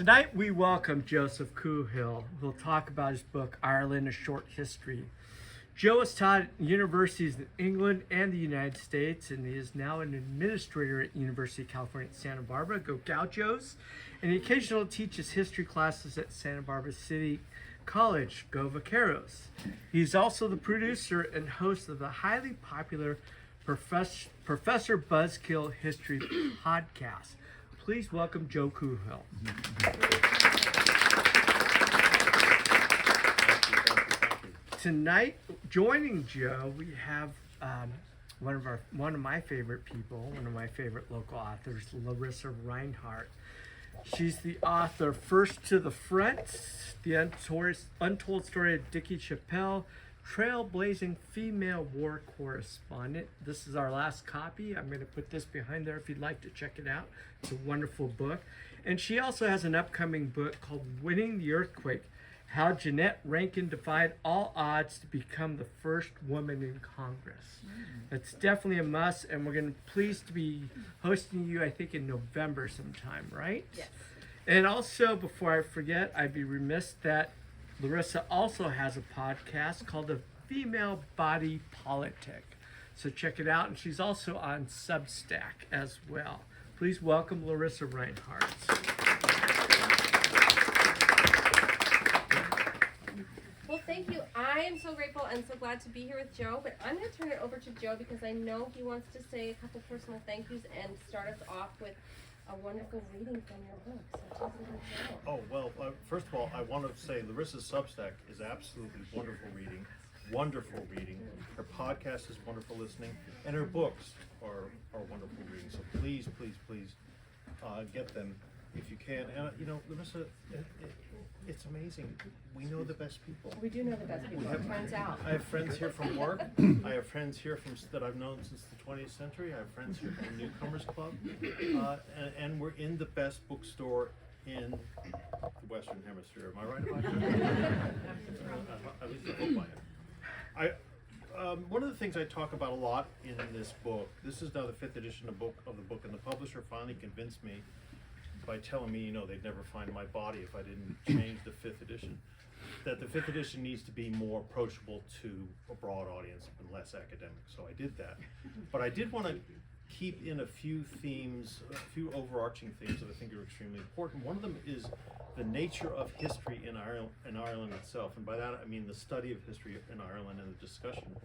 Tonight we welcome Joseph Coohill, who'll talk about his book, Ireland, A Short History. Joe has taught at universities in England and the United States, and he is now an administrator at University of California at Santa Barbara, go Gauchos, and he occasionally teaches history classes at Santa Barbara City College, go Vaqueros. He's also the producer and host of the highly popular Professor Buzzkill History podcast. Please welcome Joe Coohill. Tonight, joining Joe, we have one of my favorite people, one of my favorite local authors, Lorissa Rinehart. She's the author First to the Front, the untold story of Dickie Chappelle, trailblazing female war correspondent. This is our last copy. I'm going to put this behind there if you'd like to check it out. It's a wonderful book. And she also has an upcoming book called Winning the Earthquake, How Jeanette Rankin Defied All Odds to Become the First Woman in Congress. It's definitely a must, and we're going to pleased to be hosting you, I think, in November sometime, right? Yes. And also, before I forget, I'd be remiss that Lorissa also has a podcast called The Female Body Politic. So check it out. And she's also on Substack as well. Please welcome Lorissa Rinehart. Well, thank you. I am so grateful and so glad to be here with Joe, but I'm going to turn it over to Joe because I know he wants to say a couple personal thank yous and start us off with a wonderful reading from your book. So tell us about Joe. Oh, well, first of all, I want to say Larissa's Substack is absolutely wonderful reading. Wonderful reading. Her podcast is wonderful listening, and her books are wonderful reading. So please, please, please get them if you can. And, Larissa, it's amazing. We know the best people. We do know the best people. It turns out. I have friends here from work. I have friends here that I've known since the 20th century. I have friends here from the Newcomers Club. And we're in the best bookstore in the Western Hemisphere. Am I right about that? At least I hope I am. One of the things I talk about a lot in this book, this is now the 5th edition of the book, and the publisher finally convinced me by telling me, they'd never find my body if I didn't change the 5th edition, that the 5th edition needs to be more approachable to a broad audience and less academic. So I did that. But I did want to keep in a few themes, a few overarching themes that I think are extremely important. One of them is the nature of history in Ireland itself. And by that I mean the study of history in Ireland and the discussion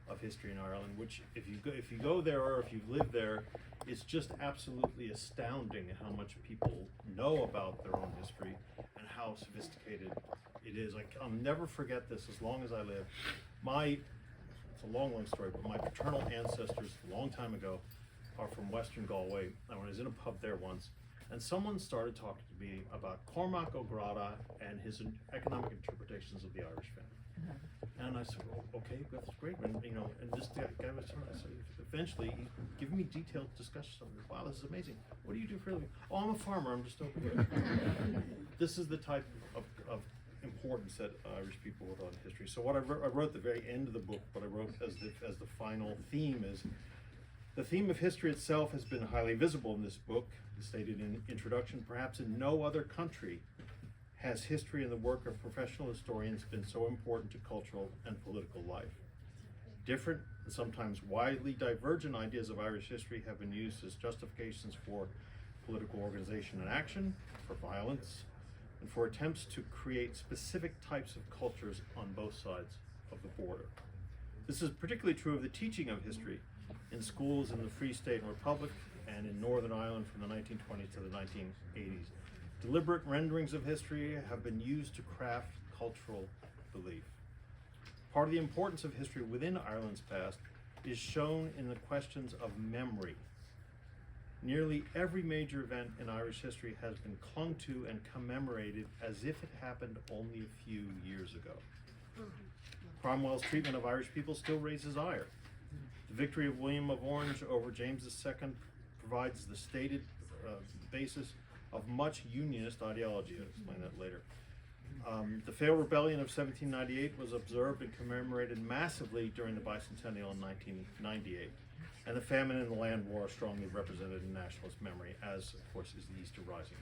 of history in Ireland, which if you go there or if you've lived there, it's just absolutely astounding how much people know about their own history and how sophisticated it is. I'll never forget this as long as I live. It's a long story, but my paternal ancestors a long time ago are from Western Galway. I was in a pub there once, and someone started talking to me about Cormac O'Grada and his economic interpretations of the Irish famine. And I said, well, okay, that's great. And this guy was telling me, eventually he gave me detailed discussions of it. Wow, this is amazing. What do you do for a living? Oh, I'm a farmer. I'm just over here. This is the type of importance that Irish people hold on history. So what I wrote at the very end of the book, what I wrote as the final theme is, the theme of history itself has been highly visible in this book, stated in introduction. Perhaps in no other country has history and the work of professional historians been so important to cultural and political life. Different and sometimes widely divergent ideas of Irish history have been used as justifications for political organization and action, for violence, and for attempts to create specific types of cultures on both sides of the border. This is particularly true of the teaching of history in schools in the Free State and Republic and in Northern Ireland from the 1920s to the 1980s. Deliberate renderings of history have been used to craft cultural belief. Part of the importance of history within Ireland's past is shown in the questions of memory. Nearly every major event in Irish history has been clung to and commemorated as if it happened only a few years ago. Cromwell's treatment of Irish people still raises ire. The victory of William of Orange over James II provides the stated basis of much unionist ideology. I'll explain that later. The failed rebellion of 1798 was observed and commemorated massively during the bicentennial in 1998. And the famine and the land war are strongly represented in nationalist memory, as, of course, is the Easter Rising.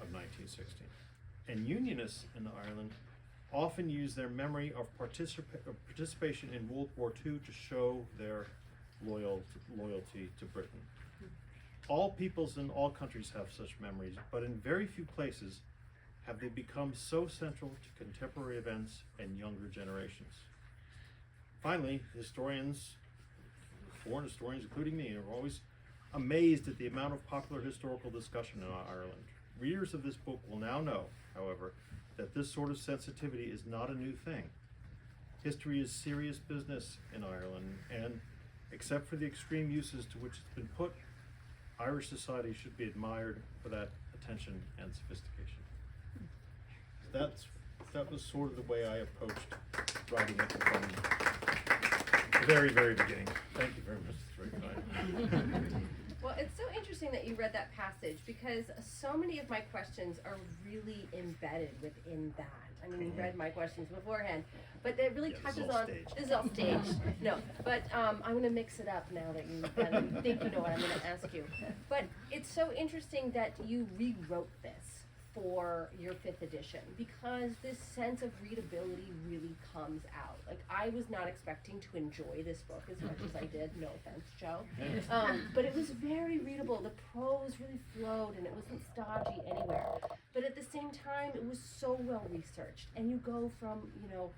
of 1916. And Unionists in Ireland often use their memory of participation in World War II to show their loyalty to Britain. All peoples in all countries have such memories, but in very few places have they become so central to contemporary events and younger generations. Finally, historians, foreign historians including me, are always amazed at the amount of popular historical discussion in Ireland. Readers of this book will now know, however, that this sort of sensitivity is not a new thing. History is serious business in Ireland, and except for the extreme uses to which it's been put, Irish society should be admired for that attention and sophistication. That was sort of the way I approached writing it from the very, very beginning. Thank you very much. It's very kind. Well, it's so interesting that you read that passage because so many of my questions are really embedded within that. I mean, you read my questions beforehand, but it really touches on. This is all staged. No, but I'm going to mix it up now that you think you know what I'm going to ask you. But it's so interesting that you rewrote this for your 5th edition because this sense of readability really comes out. Like, I was not expecting to enjoy this book as much as I did, no offense, Joe. But it was very readable. The prose really flowed and it wasn't stodgy anywhere. But at the same time, it was so well researched. And you go from, not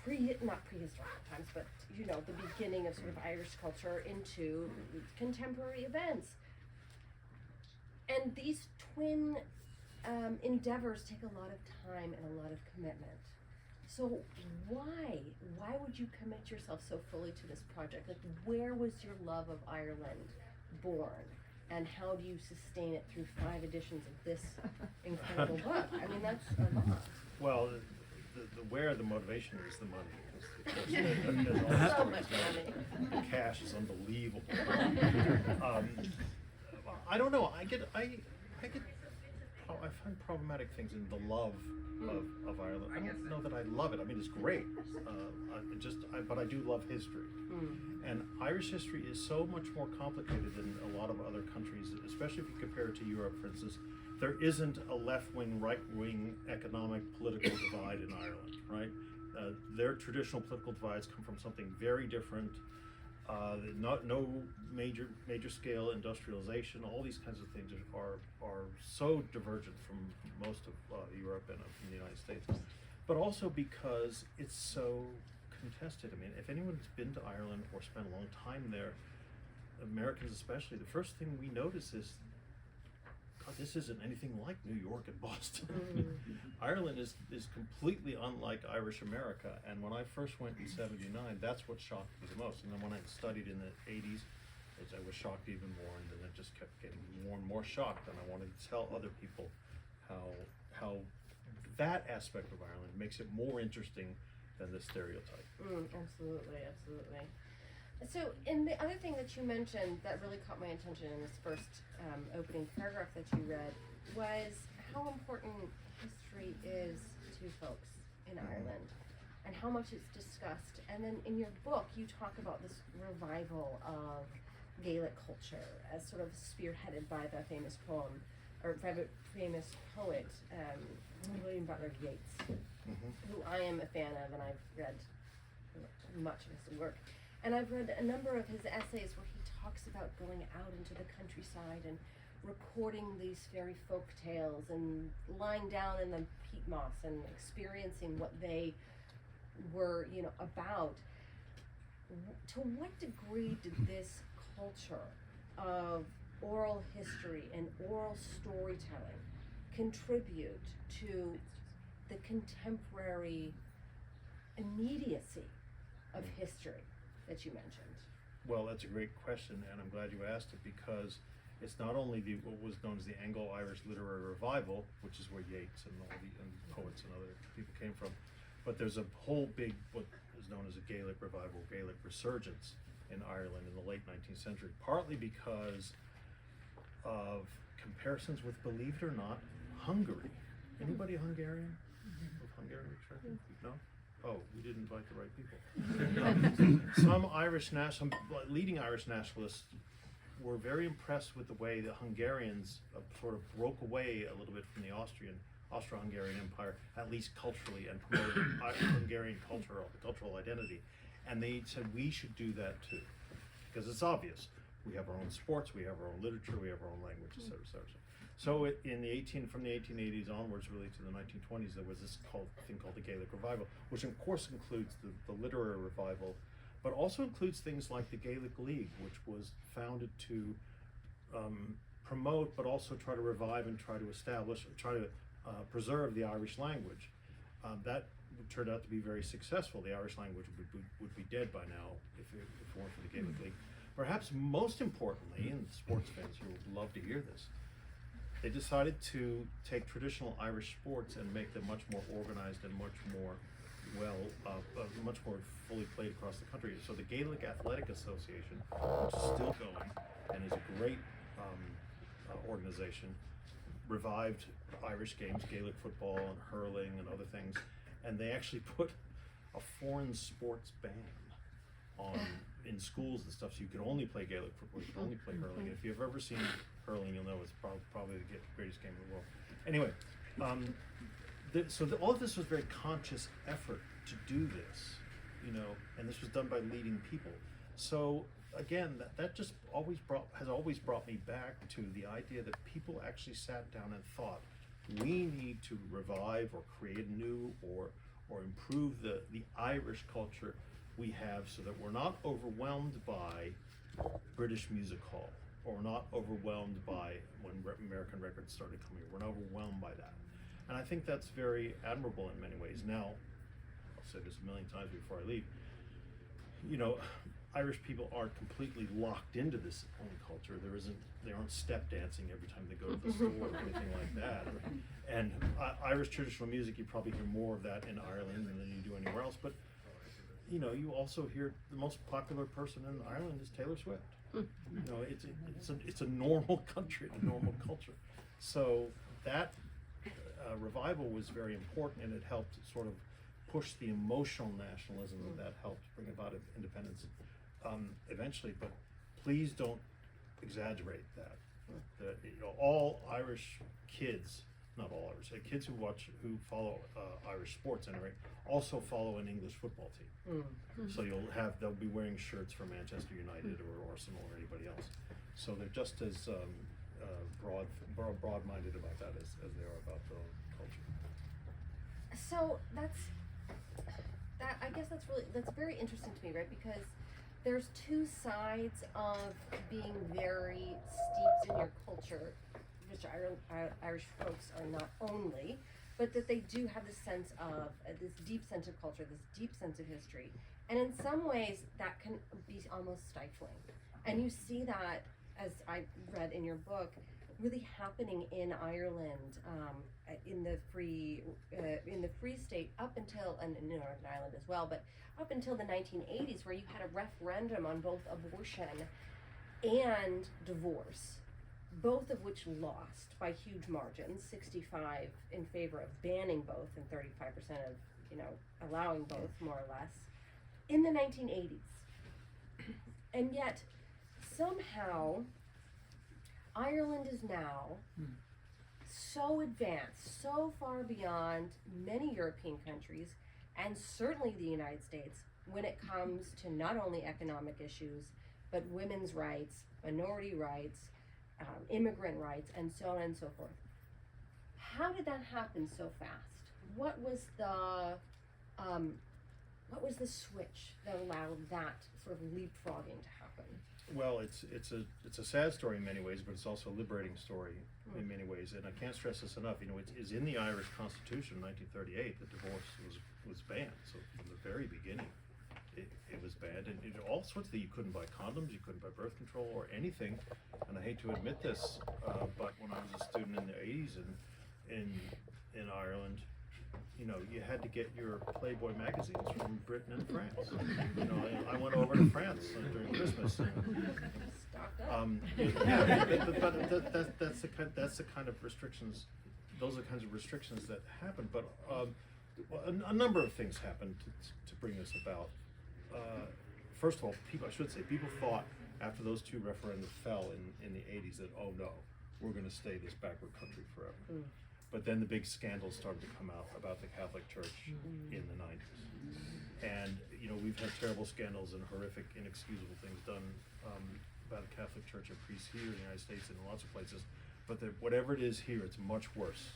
prehistoric times, but, the beginning of sort of Irish culture into contemporary events. And these twin endeavors take a lot of time and a lot of commitment. So why would you commit yourself so fully to this project? Like, where was your love of Ireland born? And how do you sustain it through 5 editions of this incredible book? I mean, that's a lot. Well, the where the motivation is the money. There's So much money. The cash is unbelievable. I don't know. I find problematic things in the love of Ireland. I don't know that I love it. I mean, it's great. But I do love history. And Irish history is so much more complicated than a lot of other countries, especially if you compare it to Europe, for instance. There isn't a left-wing, right-wing economic political divide in Ireland, right? Their traditional political divides come from something very different. No major scale industrialization. All these kinds of things are so divergent from most of Europe and from the United States, but also because it's so contested. I mean, if anyone's been to Ireland or spent a long time there, Americans especially, the first thing we notice is, God, this isn't anything like New York and Boston. Ireland is completely unlike Irish America, and when I first went in '79, that's what shocked me the most. And then when I studied in the '80s, I was shocked even more, and then it just kept getting more and more shocked, and I wanted to tell other people how that aspect of Ireland makes it more interesting than the stereotype. Absolutely. So, and the other thing that you mentioned that really caught my attention in this first opening paragraph that you read was how important history is to folks in Ireland and how much it's discussed. And then in your book, you talk about this revival of Gaelic culture as sort of spearheaded by the famous poet, William Butler Yeats, who I am a fan of, and I've read much of his work. And I've read a number of his essays where he talks about going out into the countryside and recording these fairy folk tales and lying down in the peat moss and experiencing what they were, about. To what degree did this culture of oral history and oral storytelling contribute to the contemporary immediacy of history that you mentioned? Well, that's a great question, and I'm glad you asked it, because it's not only what was known as the Anglo-Irish Literary Revival, which is where Yeats and all the poets and other people came from, but there's a whole big, what is known as a Gaelic revival, Gaelic resurgence in Ireland in the late 19th century, partly because of comparisons with, believe it or not, Hungary. Anybody Hungarian? Of Hungarian extraction? No? Oh, we didn't invite the right people. Some leading Irish nationalists were very impressed with the way the Hungarians sort of broke away a little bit from the Austro-Hungarian Empire, at least culturally, and promoted Hungarian cultural identity. And they said we should do that too, because it's obvious. We have our own sports, we have our own literature, we have our own language, et cetera, et cetera. So from the 1880s onwards, really to the 1920s, there was this thing called the Gaelic Revival, which of course includes the literary revival, but also includes things like the Gaelic League, which was founded to promote, but also try to revive and try to establish, preserve the Irish language. That turned out to be very successful. The Irish language would be dead by now if it weren't for the Gaelic League. Perhaps most importantly, and sports fans who would love to hear this, they decided to take traditional Irish sports and make them much more organized and much more fully played across the country. So the Gaelic Athletic Association, which is still going and is a great organization, revived Irish games, Gaelic football and hurling and other things, and they actually put a foreign sports ban on in schools and stuff, so you can only play Gaelic football, you can only play hurling. If you've ever seen hurling, you'll know it's probably the greatest game in the world. Anyway, all of this was very conscious effort to do this, and this was done by leading people. So again, that just has always brought me back to the idea that people actually sat down and thought, we need to revive or create new or improve the Irish culture we have, so that we're not overwhelmed by British music hall, or not overwhelmed by when American records started coming. We're not overwhelmed by that. And I think that's very admirable in many ways. Now, I'll say this a million times before I leave, Irish people aren't completely locked into this own culture. They aren't step dancing every time they go to the store or anything like that. And Irish traditional music, you probably hear more of that in Ireland than you do anywhere else. But you also hear the most popular person in Ireland is Taylor Swift. It's a normal country, a normal culture. So that revival was very important, and it helped sort of push the emotional nationalism that helped bring about independence eventually. But please don't exaggerate that. All Irish kids, not all Irish, kids who follow Irish sports anyway, also follow an English football team. So they'll be wearing shirts for Manchester United or Arsenal or anybody else. So they're just as broad-minded about that as they are about the culture. So I guess that's very interesting to me, right? Because there's two sides of being very steeped in your culture, which Irish folks are not only, but that they do have this sense of this deep sense of culture, this deep sense of history. And in some ways that can be almost stifling. And you see that, as I read in your book, really happening in Ireland, in the Free State up until, and in Northern Ireland as well, but up until the 1980s, where you had a referendum on both abortion and divorce, both of which lost by huge margins, 65 in favor of banning both and 35% of allowing both, more or less, in the 1980s. And yet, somehow, Ireland is now so advanced, so far beyond many European countries, and certainly the United States, when it comes to not only economic issues, but women's rights, minority rights, immigrant rights, and so on and so forth. How did that happen so fast? What was the switch that allowed that sort of leapfrogging to happen? Well, it's a sad story in many ways, but it's also a liberating story in many ways. And I can't stress this enough. It is in the Irish Constitution, 1938, that divorce was banned. So from the very beginning, it was banned, and all sorts of things. You couldn't buy condoms, you couldn't buy birth control or anything. And I hate to admit this, but when I was a student in the 80s in Ireland, you had to get your Playboy magazines from Britain and France. I went over to France during Christmas. But that's the kind of restrictions. Those are the kinds of restrictions that happen. But a number of things happened to bring this about. First of all, people thought after those two referenda fell in the 80s, that, oh no, we're going to stay this backward country forever. But then the big scandals started to come out about the Catholic Church in the 90s. And, you know, we've had terrible scandals and horrific, inexcusable things done by the Catholic Church and priests here in the United States and in lots of places. But whatever it is here, it's much worse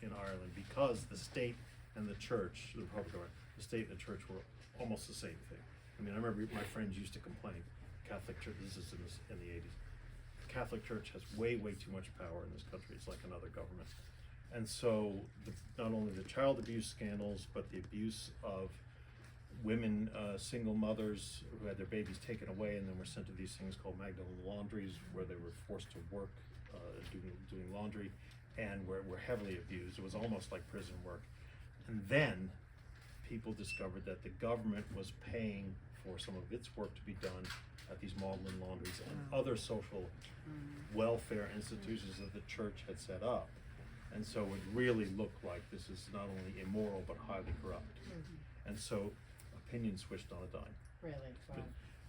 in Ireland, because the state and the church, the Republic of Ireland, the state and the church were almost the same thing. I mean, I remember my friends used to complain, Catholic Church, this is in the 80s, the Catholic Church has way too much power in this country. It's like another government. And so not only the child abuse scandals, but the abuse of women, single mothers who had their babies taken away and then were sent to these things called Magdalene laundries, where they were forced to work doing laundry, and were heavily abused. It was almost like prison work. And then people discovered that the government was paying for some of its work to be done at these Magdalene laundries and other social welfare institutions that the church had set up. And so it really looked like this is not only immoral but highly corrupt. And so opinion switched on a dime. Really? Wow.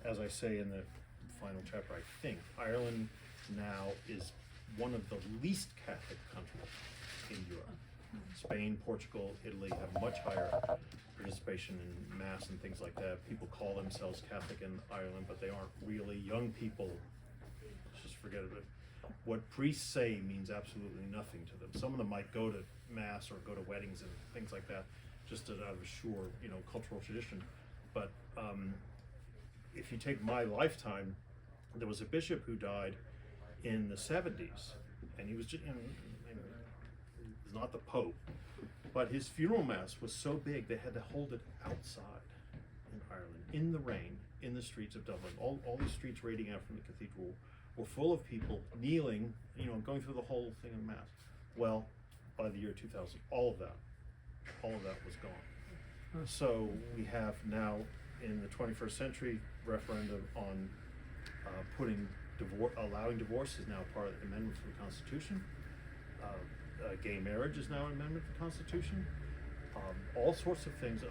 As I say in the final chapter, I think Ireland now is one of the least Catholic countries in Europe. Spain, Portugal, Italy have much higher participation in Mass and things like that. People call themselves Catholic in Ireland, but they aren't really. Young people just forget it. What priests say means absolutely nothing to them. Some of them might go to Mass or go to weddings and things like that, just out of a sure, you know, cultural tradition. But if you take my lifetime, there was a bishop who died in the 70s, and he was just, you know, he's not the Pope, but his funeral mass was so big they had to hold it outside in Ireland, in the rain, in the streets of Dublin. All these streets radiating out from the cathedral were full of people kneeling, you know, going through the whole thing of Mass. Well, by the year 2000, all of that was gone. So we have now, in the 21st century, referendum on allowing divorce is now part of the amendment to the Constitution. Gay marriage is now an amendment to the Constitution. All sorts of things.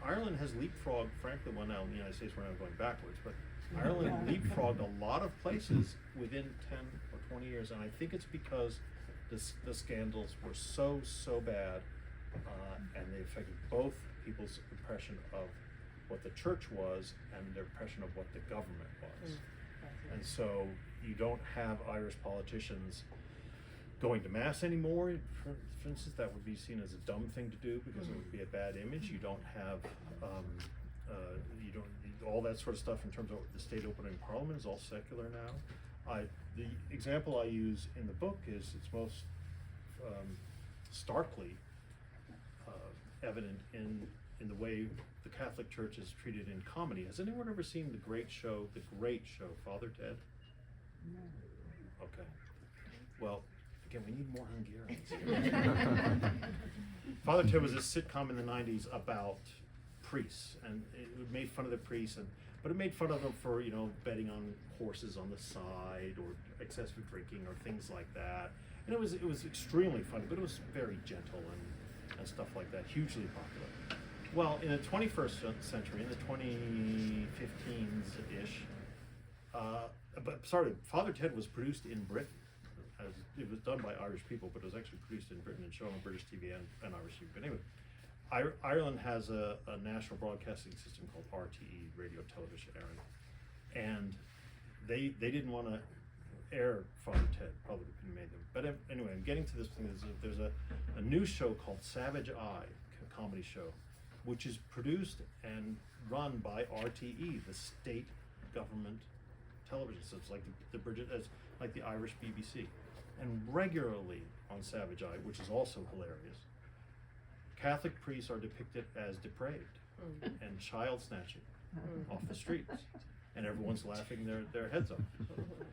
Ireland has leapfrogged, frankly, well, now in the United States we're now going backwards, but Ireland leapfrogged a lot of places within 10 or 20 years, and I think it's because the scandals were so bad, and they affected both people's impression of what the church was and their impression of what the government was. And so you don't have Irish politicians going to Mass anymore. For instance, that would be seen as a dumb thing to do because it would be a bad image. You don't have, all that sort of stuff in terms of the state opening Parliament is all secular now. The example I use in the book is it's most starkly evident in the way the Catholic Church is treated in comedy. Has anyone ever seen the great show, Father Ted? No. Okay. Well, again, we need more Hungarians. Father Ted was a sitcom in the 90s about priests, and it made fun of the priests, but it made fun of them for, you know, betting on horses on the side or excessive drinking or things like that. And it was extremely funny, but it was very gentle and stuff like that, hugely popular. Well, in the 21st century, in the 2015s-ish, Father Ted was produced in Britain. It was done by Irish people, but it was actually produced in Britain and shown on British TV and Irish TV. But anyway, Ireland has a national broadcasting system called RTE, Radio Television Éireann, and they didn't want to air Father Ted, probably couldn't have made them. But anyway, I'm getting to this thing. There's a new show called Savage Eye, a comedy show, which is produced and run by RTE, the state government television. So it's like it's like the Irish BBC. And regularly on Savage Eye, which is also hilarious, Catholic priests are depicted as depraved and child snatching off the streets, and everyone's laughing their heads off.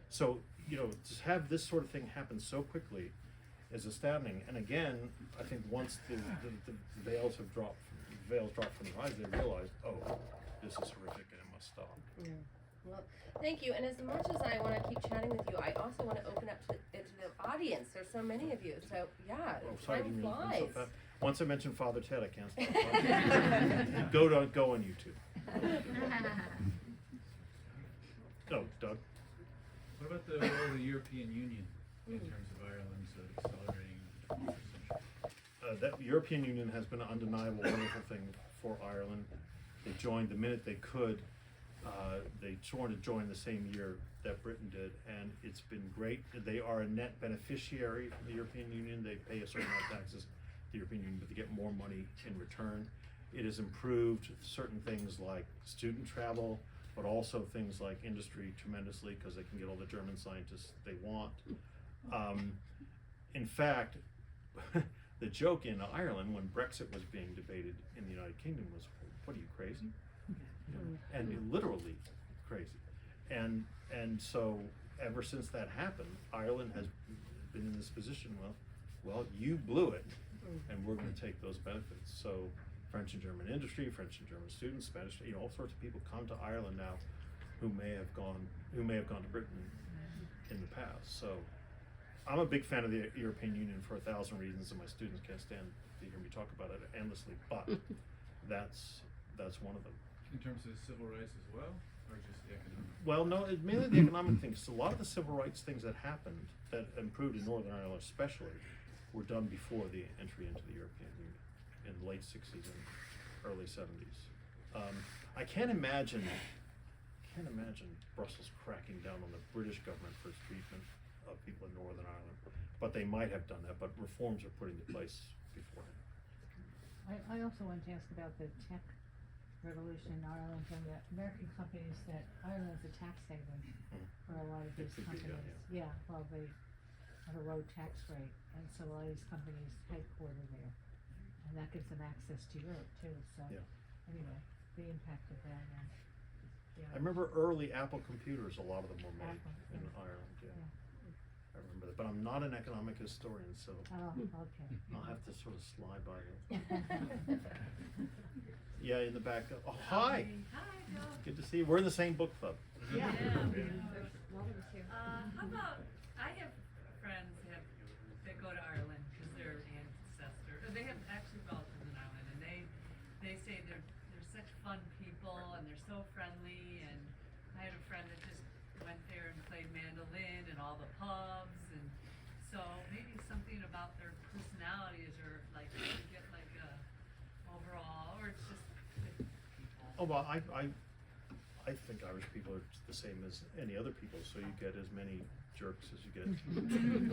So, you know, to have this sort of thing happen so quickly is astounding. And again, I think once the veils dropped from their eyes, they realized, oh, this is horrific and it must stop. Yeah. Well, thank you. And as much as I want to keep chatting with you, I also want to open up to the audience. There's so many of you. So, yeah, time flies. Once I mention Father Ted, I can't stop. Go on YouTube. Oh, Doug. What about the role of the European Union in terms of Ireland's accelerating the 21st century? That European Union has been an undeniable wonderful thing for Ireland. They joined the minute they could. They sworn to join the same year that Britain did, and it's been great. They are a net beneficiary from the European Union. They pay a certain amount of taxes to the European Union, but they get more money in return. It has improved certain things like student travel, but also things like industry tremendously because they can get all the German scientists they want. In fact, the joke in Ireland when Brexit was being debated in the United Kingdom was, what are you, crazy? You know, and literally crazy. And so ever since that happened, Ireland has been in this position, well, you blew it, and we're going to take those benefits. So French and German industry, French and German students, Spanish, all sorts of people come to Ireland now who may have gone to Britain in the past. So I'm a big fan of the European Union for 1,000 reasons, and my students can't stand to hear me talk about it endlessly, but that's one of them. In terms of civil rights as well, or just the economic? Well, no, it's mainly the economic things. A lot of the civil rights things that happened, that improved in Northern Ireland especially, were done before the entry into the European Union in the late 60s and early 70s. I can't imagine Brussels cracking down on the British government for its treatment of people in Northern Ireland, but they might have done that, but reforms are put into place beforehand. I also wanted to ask about the tech revolution in Ireland and the American companies that Ireland is a tax haven for a lot of these It could be, companies. Yeah, well, they have a low tax rate, and so a lot of these companies headquarter there. And that gives them access to Europe too, so Yeah. anyway, the impact of that and I remember early Apple computers, a lot of them were made Apple, in yeah. Ireland, yeah. Yeah. I remember that, but I'm not an economic historian, so Oh, okay. I'll have to sort of slide by it. Yeah, in the back. Oh, hi. Hi, Joe. Good to see you. We're in the same book club. Yeah. Welcome to. How about, I have friends that go to Ireland because they're ancestor, or they have actually relatives in Ireland, and they say they're such fun people and they're so friendly, and I had a friend that just went there and played mandolin in all the pubs, and so maybe something about their personalities or like you get like a overall, or it's just good people. Oh, well, I think Irish people are the same as any other people, so you get as many jerks as you get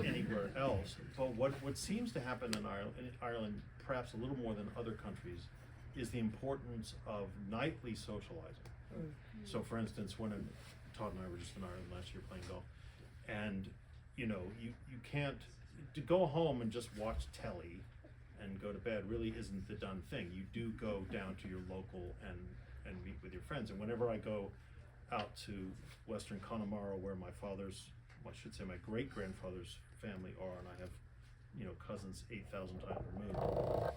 anywhere else. But what seems to happen in Ireland, perhaps a little more than other countries, is the importance of nightly socializing. So for instance, when Todd and I were just in Ireland last year playing golf, and you can't, to go home and just watch telly and go to bed really isn't the done thing. You do go down to your local and meet with your friends. And whenever I go out to Western Connemara, where my great grandfather's family are, and I have cousins 8,000 times removed,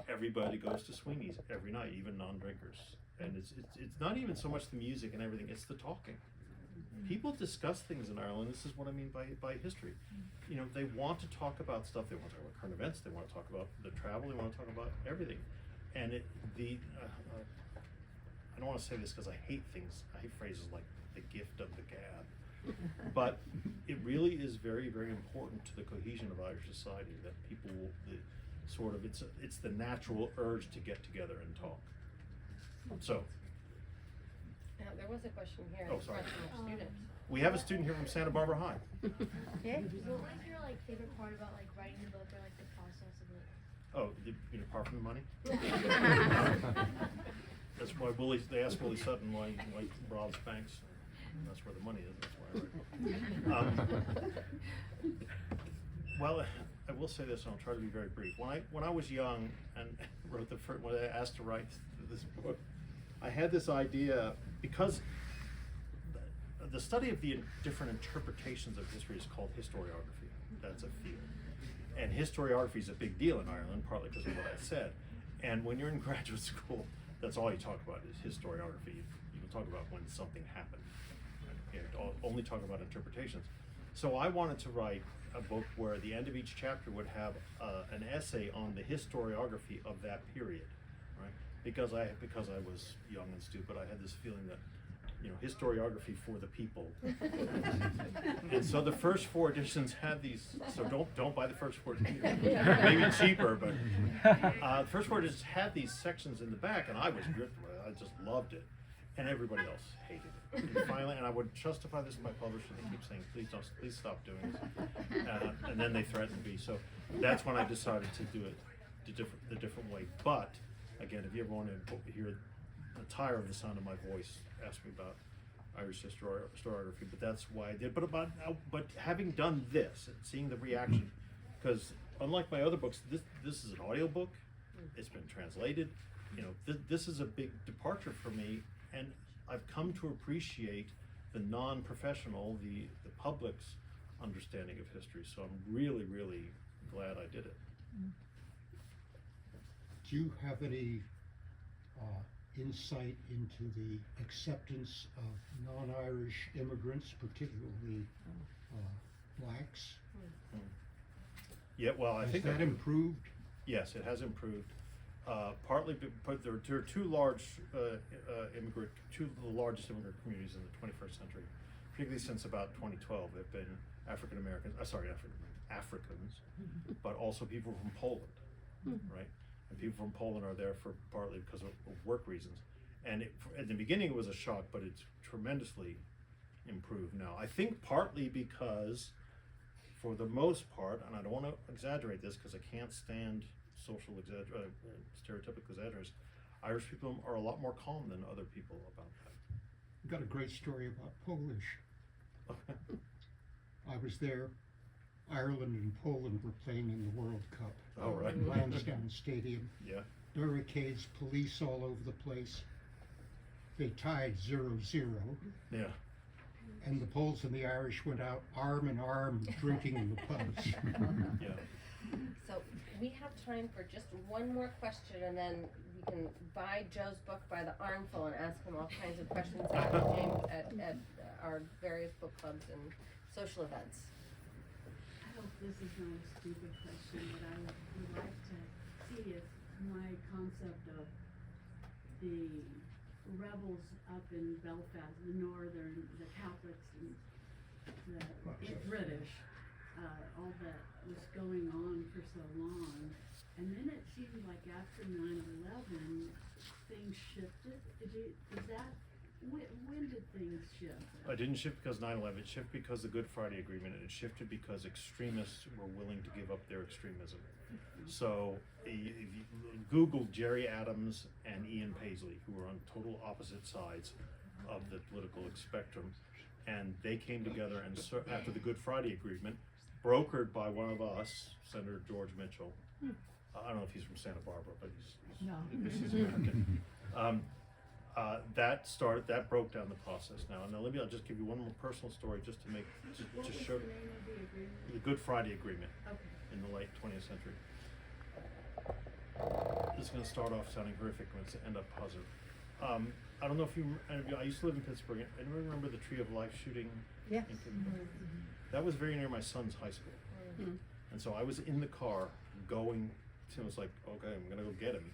everybody goes to Sweeney's every night, even non-drinkers. And it's not even so much the music and everything, it's the talking. People discuss things in Ireland. This is what I mean by history. They want to talk about stuff. They want to talk about current events. They want to talk about the travel. They want to talk about everything. And I don't want to say this because I hate phrases like the gift of the gab. But it really is very, very important to the cohesion of Irish society that people it's the natural urge to get together and talk. So. There was a question here. Oh, sorry. From a student. We have a student here from Santa Barbara High. Okay. What was your favorite part about writing the book or the process of it? Oh, apart from the money? That's why they asked Willie Sutton why robs banks. That's where the money is. That's why I write. Well, I will say this, and I'll try to be very brief. When I was young and wrote when I asked to write this book, I had this idea because the study of the different interpretations of history is called historiography. That's a field. And historiography is a big deal in Ireland, partly because of what I said. And when you're in graduate school, that's all you talk about is historiography. You don't talk about when something happened. You only talk about interpretations. So I wanted to write a book where at the end of each chapter would have an essay on the historiography of that period, right? Because I was young and stupid, I had this feeling that historiography for the people. And so the first 4 editions had these, so don't buy the first 4 editions, maybe cheaper, but the first 4 editions had these sections in the back, and I was gripped with it. I just loved it, and everybody else hated it. And finally, and I would justify this to my publisher. They keep saying, please stop doing this, and then they threatened me. So that's when I decided to do it the different way. But again, if you ever want to hear the tire of the sound of my voice, ask me about Irish historiography, but that's why I did. But having done this and seeing the reaction, because unlike my other books, this is an audiobook. It's been translated. This is a big departure for me, and I've come to appreciate the non-professional, the public's understanding of history. So I'm really, really glad I did it. Do you have any insight into the acceptance of non-Irish immigrants, particularly blacks? Yeah, well, I think Has that improved? Yes, it has improved. Partly, but there are 2 large two of the largest immigrant communities in the 21st century, particularly since about 2012. They've been African Americans, Africans, but also people from Poland, right? And people from Poland are there for partly because of work reasons. And at the beginning it was a shock, but it's tremendously improved now. I think partly because, for the most part, and I don't want to exaggerate this because I can't stand stereotypical exaggerators, Irish people are a lot more calm than other people about that. I've got a great story about Polish. I was there. Ireland and Poland were playing in the World Cup. Oh, right. Lansdowne Stadium. Yeah. Barricades, police all over the place. They tied 0-0. Yeah. And the Poles and the Irish went out arm in arm drinking in the pubs. Yeah. So we have time for just one more question, and then we can buy Joe's book by the armful and ask him all kinds of questions after James at our various book clubs and social events. I hope this is not a stupid question, but I would like to see if my concept of the rebels up in Belfast, the Catholics and the British, all that was going on for so long, and then it seemed like after 9/11 things shifted. When did things shift? It didn't shift because 9/11. It shifted because the Good Friday Agreement, and it shifted because extremists were willing to give up their extremism. So if you Google Jerry Adams and Ian Paisley, who were on total opposite sides of the political spectrum, and they came together and after the Good Friday Agreement, brokered by one of us, Senator George Mitchell. I don't know if he's from Santa Barbara, but he's American. That broke down the process now. And now I'll just give you one more personal story just to show The name of the agreement? the Good Friday Agreement Okay. in the late 20th century. This is going to start off sounding horrific and it's end up positive. I don't know if I used to live in Pittsburgh. Anyone remember the Tree of Life shooting? Yes. In Pittsburgh? That was very near my son's high school. And so I was in the car going, Tim was like, okay, I'm gonna go get him.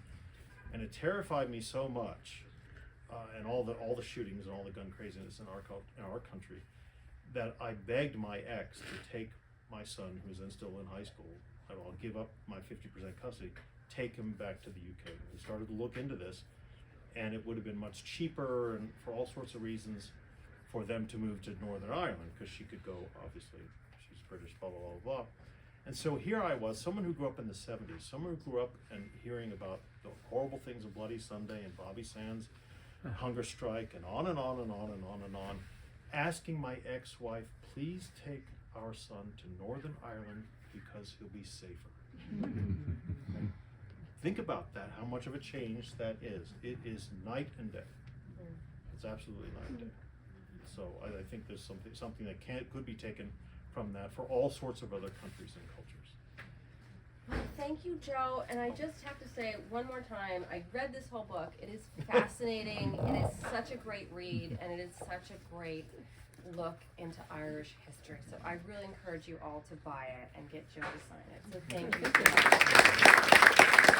And it terrified me so much, and all the shootings and all the gun craziness in our country, that I begged my ex to take my son, who's then still in high school, I'll give up my 50% custody, take him back to the UK. We started to look into this, and it would have been much cheaper, and for all sorts of reasons, for them to move to Northern Ireland, because she could go, obviously, she's British, blah, blah, blah, blah. And so here I was, someone who grew up in the 70s, someone who grew up and hearing about the horrible things of Bloody Sunday and Bobby Sands, hunger strike, and on and on and on and on and on, asking my ex-wife, please take our son to Northern Ireland because he'll be safer. Think about that, how much of a change that is. It is night and day. It's absolutely night and day. So I think there's something that could be taken from that for all sorts of other countries and cultures. Well, thank you, Joe. And I just have to say one more time, I read this whole book. It is fascinating. It is such a great read, and it is such a great look into Irish history. So I really encourage you all to buy it and get Joe to sign it. So thank you.